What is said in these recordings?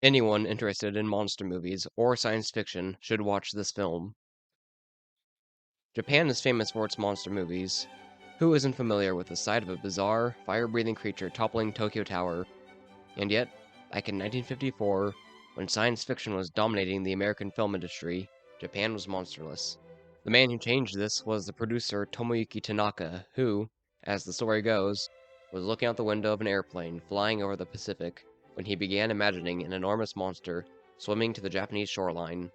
Anyone interested in monster movies or science fiction should watch this film. Japan is famous for its monster movies. Who isn't familiar with the sight of a bizarre, fire-breathing creature toppling Tokyo Tower? And yet, back in 1954, when science fiction was dominating the American film industry, Japan was monsterless. The man who changed this was the producer Tomoyuki Tanaka, who, as the story goes, was looking out the window of an airplane flying over the Pacific when he began imagining an enormous monster swimming to the Japanese shoreline.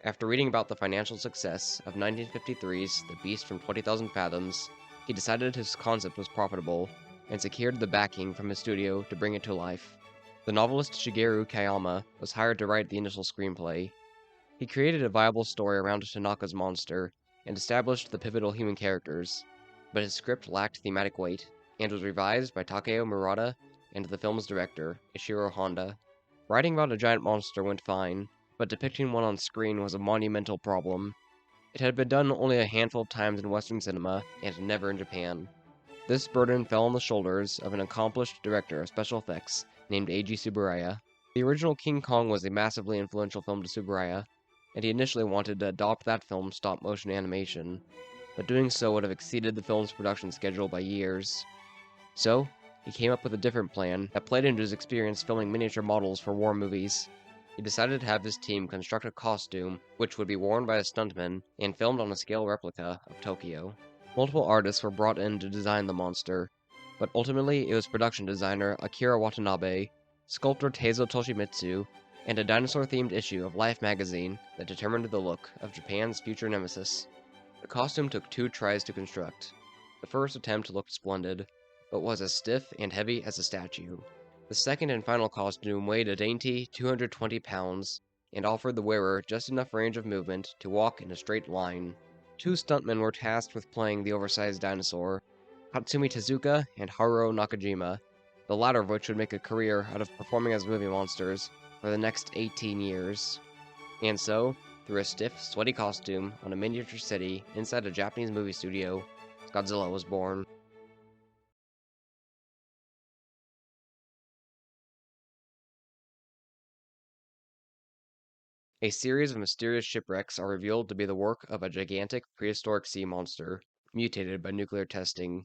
After reading about the financial success of 1953's The Beast from 20,000 Fathoms, he decided his concept was profitable and secured the backing from his studio to bring it to life. The novelist Shigeru Kayama was hired to write the initial screenplay. He created a viable story around Tanaka's monster and established the pivotal human characters, but his script lacked thematic weight and was revised by Takeo Murata and the film's director, Ishiro Honda. Writing about a giant monster went fine, but depicting one on screen was a monumental problem. It had been done only a handful of times in Western cinema, and never in Japan. This burden fell on the shoulders of an accomplished director of special effects named Eiji Tsuburaya. The original King Kong was a massively influential film to Tsuburaya, and he initially wanted to adopt that film's stop-motion animation, but doing so would have exceeded the film's production schedule by years. So, he came up with a different plan that played into his experience filming miniature models for war movies. He decided to have his team construct a costume which would be worn by a stuntman and filmed on a scale replica of Tokyo. Multiple artists were brought in to design the monster, but ultimately it was production designer Akira Watanabe, sculptor Teizo Toshimitsu, and a dinosaur-themed issue of Life magazine that determined the look of Japan's future nemesis. The costume took 2 tries to construct. The first attempt looked splendid, but was as stiff and heavy as a statue. The second and final costume weighed a dainty 220 pounds and offered the wearer just enough range of movement to walk in a straight line. 2 stuntmen were tasked with playing the oversized dinosaur, Hatsumi Tezuka and Haruo Nakajima, the latter of which would make a career out of performing as movie monsters for the next 18 years. And so, through a stiff, sweaty costume on a miniature city inside a Japanese movie studio, Godzilla was born. A series of mysterious shipwrecks are revealed to be the work of a gigantic prehistoric sea monster, mutated by nuclear testing.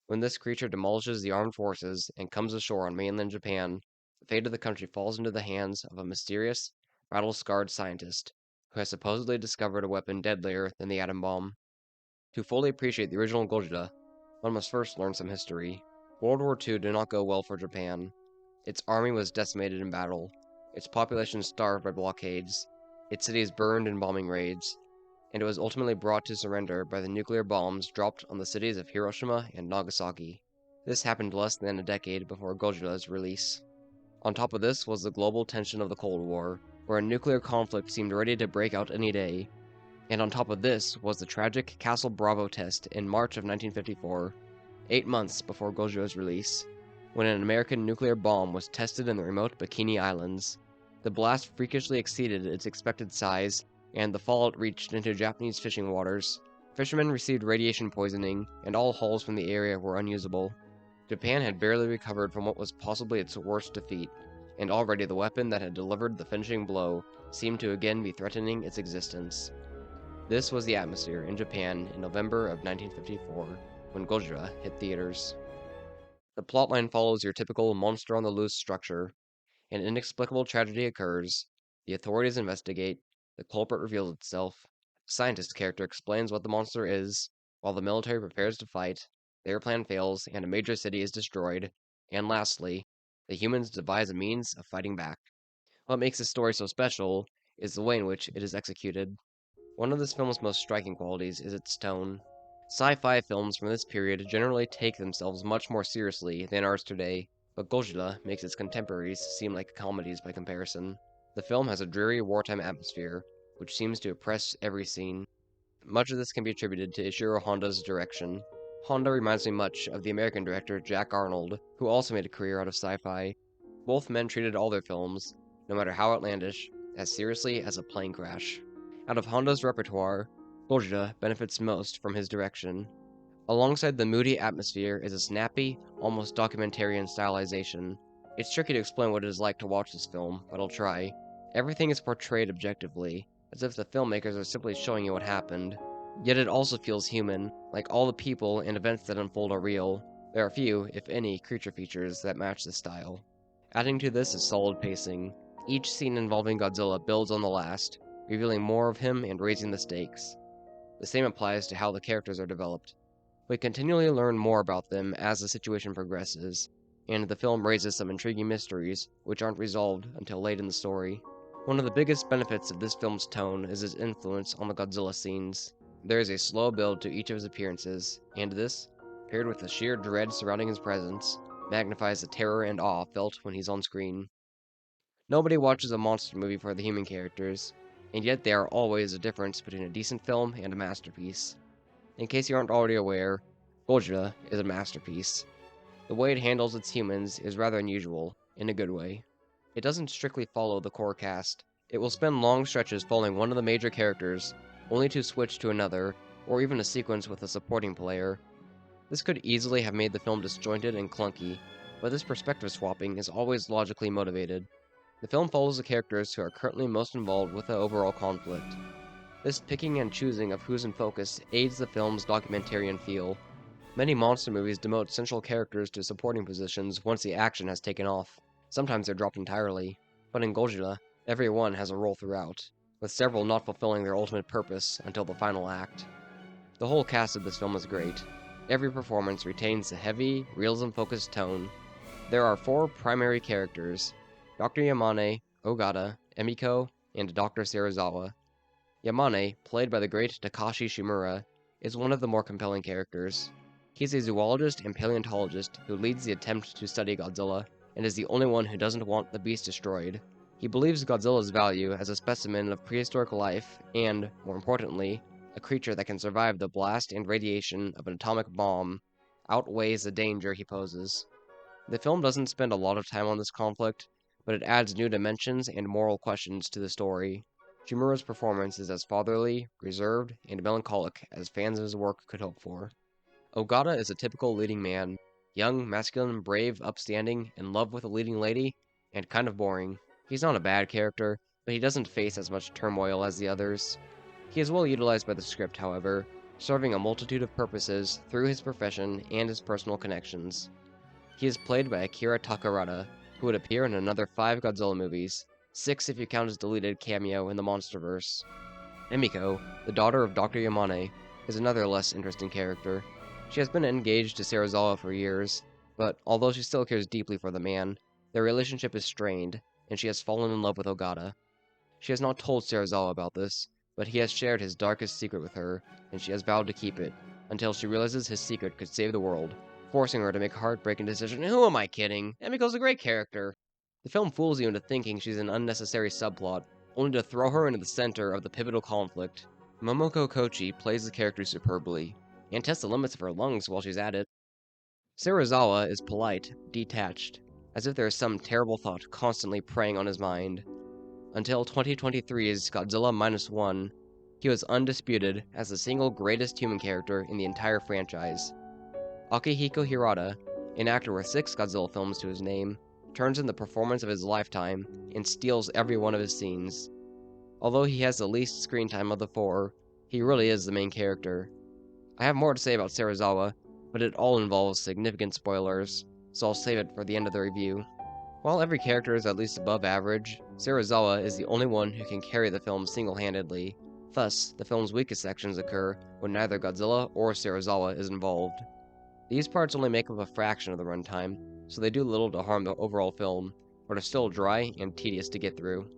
When this creature demolishes the armed forces and comes ashore on mainland Japan, the fate of the country falls into the hands of a mysterious, battle-scarred scientist who has supposedly discovered a weapon deadlier than the atom bomb. To fully appreciate the original Gojira, one must first learn some history. World War II did not go well for Japan. Its army was decimated in battle, its population starved by blockades, its cities burned in bombing raids, and it was ultimately brought to surrender by the nuclear bombs dropped on the cities of Hiroshima and Nagasaki. This happened less than a decade before Gojira's release. On top of this was the global tension of the Cold War, where a nuclear conflict seemed ready to break out any day. And on top of this was the tragic Castle Bravo test in March of 1954, 8 months before Gojira's release, when an American nuclear bomb was tested in the remote Bikini Islands. The blast freakishly exceeded its expected size, and the fallout reached into Japanese fishing waters. Fishermen received radiation poisoning, and all hulls from the area were unusable. Japan had barely recovered from what was possibly its worst defeat, and already the weapon that had delivered the finishing blow seemed to again be threatening its existence. This was the atmosphere in Japan in November of 1954, when Gojira hit theaters. The plotline follows your typical monster on the loose structure. An inexplicable tragedy occurs, the authorities investigate, the culprit reveals itself, a scientist character explains what the monster is, while the military prepares to fight, their plan fails and a major city is destroyed, and lastly, the humans devise a means of fighting back. What makes this story so special is the way in which it is executed. One of this film's most striking qualities is its tone. Sci-fi films from this period generally take themselves much more seriously than ours today, but Gojira makes its contemporaries seem like comedies by comparison. The film has a dreary wartime atmosphere, which seems to oppress every scene. Much of this can be attributed to Ishiro Honda's direction. Honda reminds me much of the American director Jack Arnold, who also made a career out of sci-fi. Both men treated all their films, no matter how outlandish, as seriously as a plane crash. Out of Honda's repertoire, Gojira benefits most from his direction. Alongside the moody atmosphere is a snappy, almost documentarian stylization. It's tricky to explain what it is like to watch this film, but I'll try. Everything is portrayed objectively, as if the filmmakers are simply showing you what happened. Yet it also feels human, like all the people and events that unfold are real. There are few, if any, creature features that match this style. Adding to this is solid pacing. Each scene involving Godzilla builds on the last, revealing more of him and raising the stakes. The same applies to how the characters are developed. We continually learn more about them as the situation progresses, and the film raises some intriguing mysteries which aren't resolved until late in the story. One of the biggest benefits of this film's tone is its influence on the Godzilla scenes. There is a slow build to each of his appearances, and this, paired with the sheer dread surrounding his presence, magnifies the terror and awe felt when he's on screen. Nobody watches a monster movie for the human characters, and yet there are always a difference between a decent film and a masterpiece. In case you aren't already aware, Gojira is a masterpiece. The way it handles its humans is rather unusual, in a good way. It doesn't strictly follow the core cast. It will spend long stretches following one of the major characters, only to switch to another, or even a sequence with a supporting player. This could easily have made the film disjointed and clunky, but this perspective swapping is always logically motivated. The film follows the characters who are currently most involved with the overall conflict. This picking and choosing of who's in focus aids the film's documentarian feel. Many monster movies demote central characters to supporting positions once the action has taken off. Sometimes they're dropped entirely. But in Godzilla, everyone has a role throughout, with several not fulfilling their ultimate purpose until the final act. The whole cast of this film is great. Every performance retains the heavy, realism-focused tone. There are four primary characters: Dr. Yamane, Ogata, Emiko, and Dr. Serizawa. Yamane, played by the great Takashi Shimura, is one of the more compelling characters. He's a zoologist and paleontologist who leads the attempt to study Godzilla, and is the only one who doesn't want the beast destroyed. He believes Godzilla's value as a specimen of prehistoric life and, more importantly, a creature that can survive the blast and radiation of an atomic bomb, outweighs the danger he poses. The film doesn't spend a lot of time on this conflict, but it adds new dimensions and moral questions to the story. Shimura's performance is as fatherly, reserved, and melancholic as fans of his work could hope for. Ogata is a typical leading man: young, masculine, brave, upstanding, in love with a leading lady, and kind of boring. He's not a bad character, but he doesn't face as much turmoil as the others. He is well utilized by the script, however, serving a multitude of purposes through his profession and his personal connections. He is played by Akira Takarada, who would appear in another 5 Godzilla movies, 6 if you count his deleted cameo in the Monsterverse. Emiko, the daughter of Dr. Yamane, is another less interesting character. She has been engaged to Serizawa for years, but although she still cares deeply for the man, their relationship is strained, and she has fallen in love with Ogata. She has not told Serizawa about this, but he has shared his darkest secret with her, and she has vowed to keep it, until she realizes his secret could save the world, forcing her to make a heartbreaking decision. Who am I kidding? Emiko's a great character. The film fools you into thinking she's an unnecessary subplot, only to throw her into the center of the pivotal conflict. Momoko Kochi plays the character superbly, and tests the limits of her lungs while she's at it. Serizawa is polite, detached, as if there is some terrible thought constantly preying on his mind. Until 2023's Godzilla Minus One, he was undisputed as the single greatest human character in the entire franchise. Akihiko Hirata, an actor with 6 Godzilla films to his name, turns in the performance of his lifetime and steals every one of his scenes. Although he has the least screen time of the 4, he really is the main character. I have more to say about Serizawa, but it all involves significant spoilers, so I'll save it for the end of the review. While every character is at least above average, Serizawa is the only one who can carry the film single-handedly. Thus, the film's weakest sections occur when neither Godzilla or Serizawa is involved. These parts only make up a fraction of the runtime, so they do little to harm the overall film, but are still dry and tedious to get through.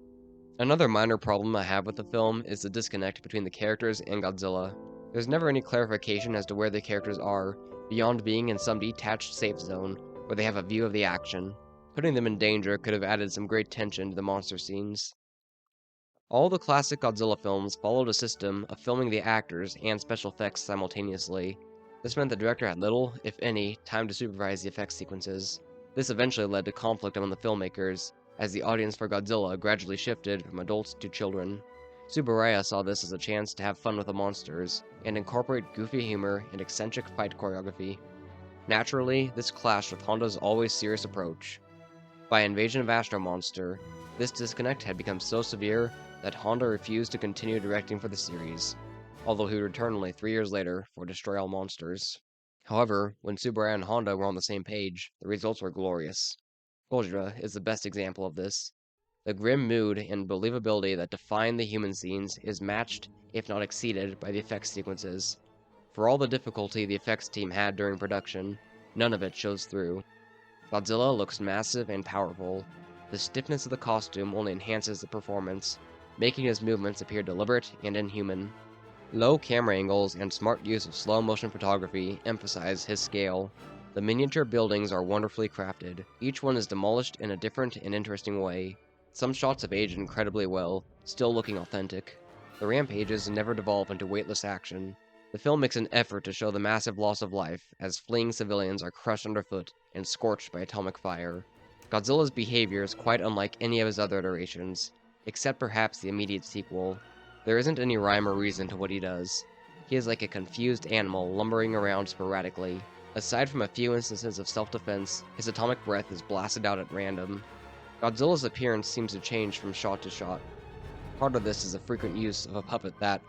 Another minor problem I have with the film is the disconnect between the characters and Godzilla. There's never any clarification as to where the characters are, beyond being in some detached safe zone, where they have a view of the action. Putting them in danger could have added some great tension to the monster scenes. All the classic Godzilla films followed a system of filming the actors and special effects simultaneously. This meant the director had little, if any, time to supervise the effects sequences. This eventually led to conflict among the filmmakers, as the audience for Godzilla gradually shifted from adults to children. Tsuburaya saw this as a chance to have fun with the monsters, and incorporate goofy humor and eccentric fight choreography. Naturally, this clashed with Honda's always serious approach. By Invasion of Astro Monster, this disconnect had become so severe that Honda refused to continue directing for the series, although he would return only 3 years later for Destroy All Monsters. However, when Subaraya and Honda were on the same page, the results were glorious. Gojira is the best example of this. The grim mood and believability that define the human scenes is matched, if not exceeded, by the effects sequences. For all the difficulty the effects team had during production, none of it shows through. Godzilla looks massive and powerful. The stiffness of the costume only enhances the performance, making his movements appear deliberate and inhuman. Low camera angles and smart use of slow motion photography emphasize his scale. The miniature buildings are wonderfully crafted. Each one is demolished in a different and interesting way. Some shots have aged incredibly well, still looking authentic. The rampages never devolve into weightless action. The film makes an effort to show the massive loss of life as fleeing civilians are crushed underfoot and scorched by atomic fire. Godzilla's behavior is quite unlike any of his other iterations, except perhaps the immediate sequel. There isn't any rhyme or reason to what he does. He is like a confused animal lumbering around sporadically. Aside from a few instances of self-defense, his atomic breath is blasted out at random. Godzilla's appearance seems to change from shot to shot. Part of this is the frequent use of a puppet that,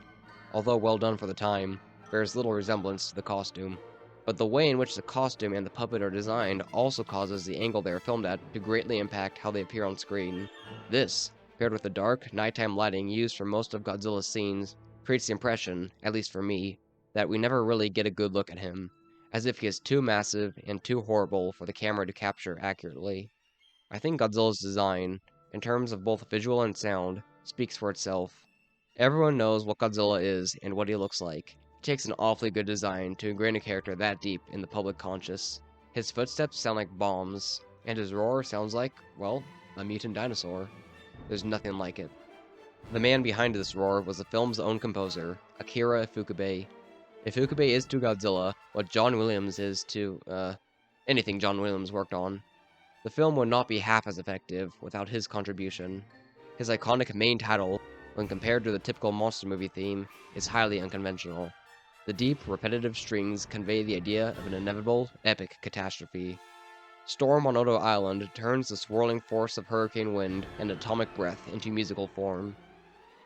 although well done for the time, bears little resemblance to the costume. But the way in which the costume and the puppet are designed also causes the angle they are filmed at to greatly impact how they appear on screen. This, paired with the dark, nighttime lighting used for most of Godzilla's scenes, creates the impression, at least for me, that we never really get a good look at him, as if he is too massive and too horrible for the camera to capture accurately. I think Godzilla's design, in terms of both visual and sound, speaks for itself. Everyone knows what Godzilla is and what he looks like. It takes an awfully good design to ingrain a character that deep in the public conscious. His footsteps sound like bombs, and his roar sounds like, well, a mutant dinosaur. There's nothing like it. The man behind this roar was the film's own composer, Akira Ifukube. Ifukube is to Godzilla what John Williams is to, anything John Williams worked on. The film would not be half as effective without his contribution. His iconic main title, when compared to the typical monster movie theme, is highly unconventional. The deep, repetitive strings convey the idea of an inevitable, epic catastrophe. Storm on Odo Island turns the swirling force of hurricane wind and atomic breath into musical form.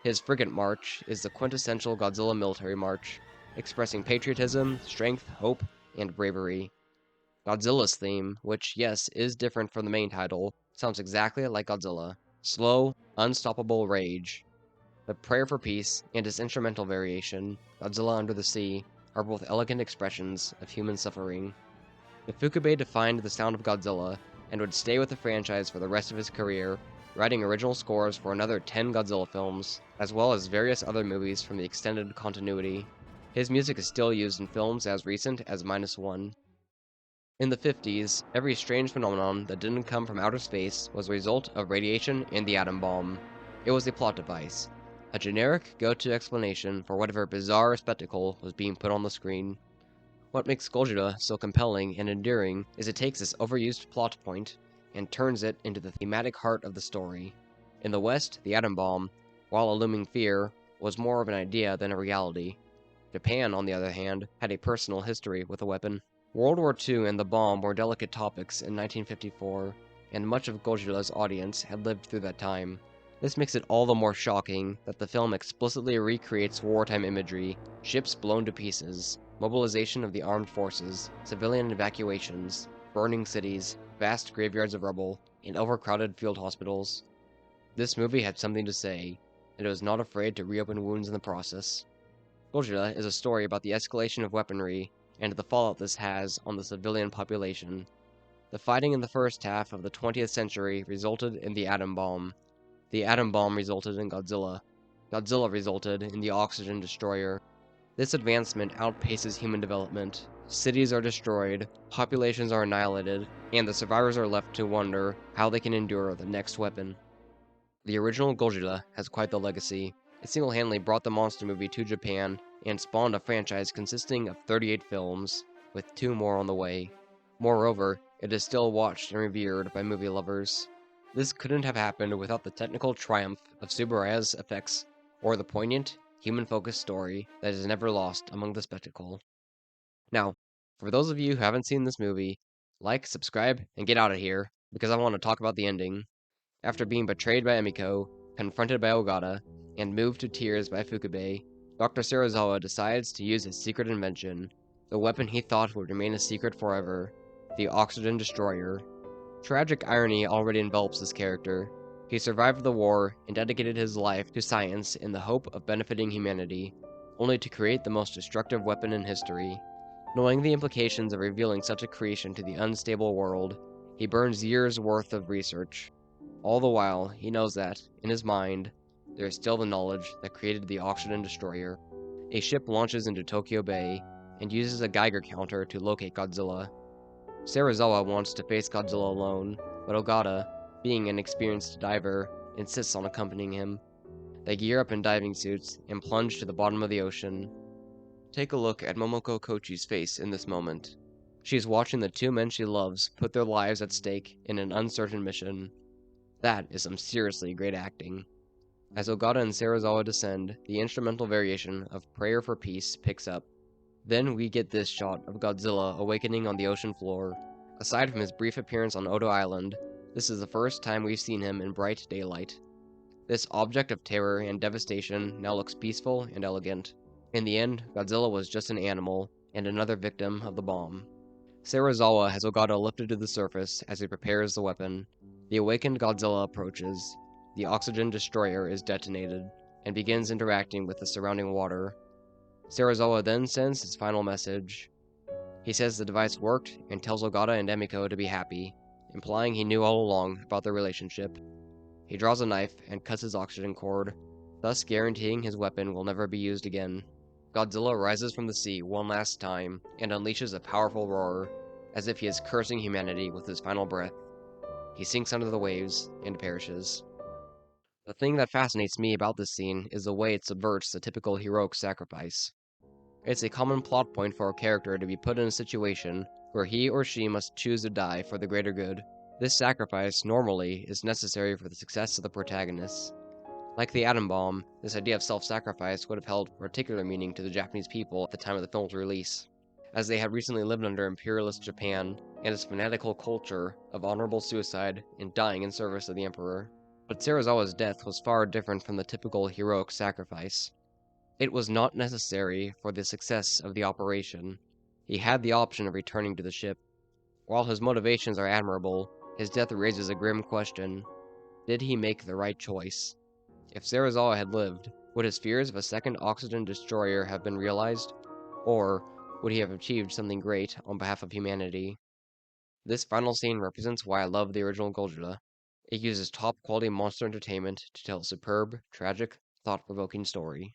His Frigate March is the quintessential Godzilla military march, expressing patriotism, strength, hope, and bravery. Godzilla's theme, which, yes, is different from the main title, sounds exactly like Godzilla. Slow, unstoppable rage. The Prayer for Peace and its instrumental variation, Godzilla Under the Sea, are both elegant expressions of human suffering. Ifukube defined the sound of Godzilla and would stay with the franchise for the rest of his career, writing original scores for another 10 Godzilla films, as well as various other movies from the extended continuity. His music is still used in films as recent as -1. In the 50s, every strange phenomenon that didn't come from outer space was a result of radiation and the atom bomb. It was a plot device, a generic go-to explanation for whatever bizarre spectacle was being put on the screen. What makes Gojira so compelling and endearing is it takes this overused plot point and turns it into the thematic heart of the story. In the West, the atom bomb, while a looming fear, was more of an idea than a reality. Japan, on the other hand, had a personal history with the weapon. World War II and the bomb were delicate topics in 1954, and much of Gojira's audience had lived through that time. This makes it all the more shocking that the film explicitly recreates wartime imagery, ships blown to pieces, mobilization of the armed forces, civilian evacuations, burning cities, vast graveyards of rubble, and overcrowded field hospitals. This movie had something to say, and it was not afraid to reopen wounds in the process. Gojira is a story about the escalation of weaponry and the fallout this has on the civilian population. The fighting in the first half of the 20th century resulted in the atom bomb. The atom bomb resulted in Godzilla. Godzilla resulted in the oxygen destroyer. This advancement outpaces human development. Cities are destroyed, populations are annihilated, and the survivors are left to wonder how they can endure the next weapon. The original Gojira has quite the legacy. It single-handedly brought the monster movie to Japan and spawned a franchise consisting of 38 films, with 2 more on the way. Moreover, it is still watched and revered by movie lovers. This couldn't have happened without the technical triumph of Tsuburaya's effects, or the poignant, human-focused story that is never lost among the spectacle. Now, for those of you who haven't seen this movie, like, subscribe, and get out of here. because I want to talk about the ending. After being betrayed by Emiko, confronted by Ogata, and moved to tears by Fukube, Dr. Serizawa decides to use his secret invention, the weapon he thought would remain a secret forever, the Oxygen Destroyer. Tragic irony already envelops this character. He survived the war and dedicated his life to science in the hope of benefiting humanity, only to create the most destructive weapon in history. Knowing the implications of revealing such a creation to the unstable world, he burns years' worth of research. All the while, he knows that, in his mind, there is still the knowledge that created the Oxygen Destroyer. A ship launches into Tokyo Bay and uses a Geiger counter to locate Godzilla. Serizawa wants to face Godzilla alone, but Ogata, being an experienced diver, insists on accompanying him. They gear up in diving suits and plunge to the bottom of the ocean. Take a look at Momoko Kochi's face in this moment. She is watching the two men she loves put their lives at stake in an uncertain mission. That is some seriously great acting. As Ogata and Serizawa descend, the instrumental variation of Prayer for Peace picks up. Then we get this shot of Godzilla awakening on the ocean floor. Aside from his brief appearance on Odo Island, this is the first time we've seen him in bright daylight. This object of terror and devastation now looks peaceful and elegant. In the end, Godzilla was just an animal, and another victim of the bomb. Serizawa has Ogata lifted to the surface as he prepares the weapon. The awakened Godzilla approaches. The Oxygen Destroyer is detonated, and begins interacting with the surrounding water. Serizawa then sends his final message. He says the device worked and tells Ogata and Emiko to be happy, implying he knew all along about their relationship. He draws a knife and cuts his oxygen cord, thus guaranteeing his weapon will never be used again. Godzilla rises from the sea one last time and unleashes a powerful roar, as if he is cursing humanity with his final breath. He sinks under the waves and perishes. The thing that fascinates me about this scene is the way it subverts the typical heroic sacrifice. It's a common plot point for a character to be put in a situation where he or she must choose to die for the greater good. This sacrifice, normally, is necessary for the success of the protagonist. Like the atom bomb, this idea of self-sacrifice would have held particular meaning to the Japanese people at the time of the film's release, as they had recently lived under imperialist Japan and its fanatical culture of honorable suicide and dying in service of the emperor. But Serizawa's death was far different from the typical heroic sacrifice. It was not necessary for the success of the operation. He had the option of returning to the ship. While his motivations are admirable, his death raises a grim question. Did he make the right choice? If Serizawa had lived, would his fears of a second oxygen destroyer have been realized? Or would he have achieved something great on behalf of humanity? This final scene represents why I love the original Gojira. It uses top-quality monster entertainment to tell a superb, tragic, thought-provoking story.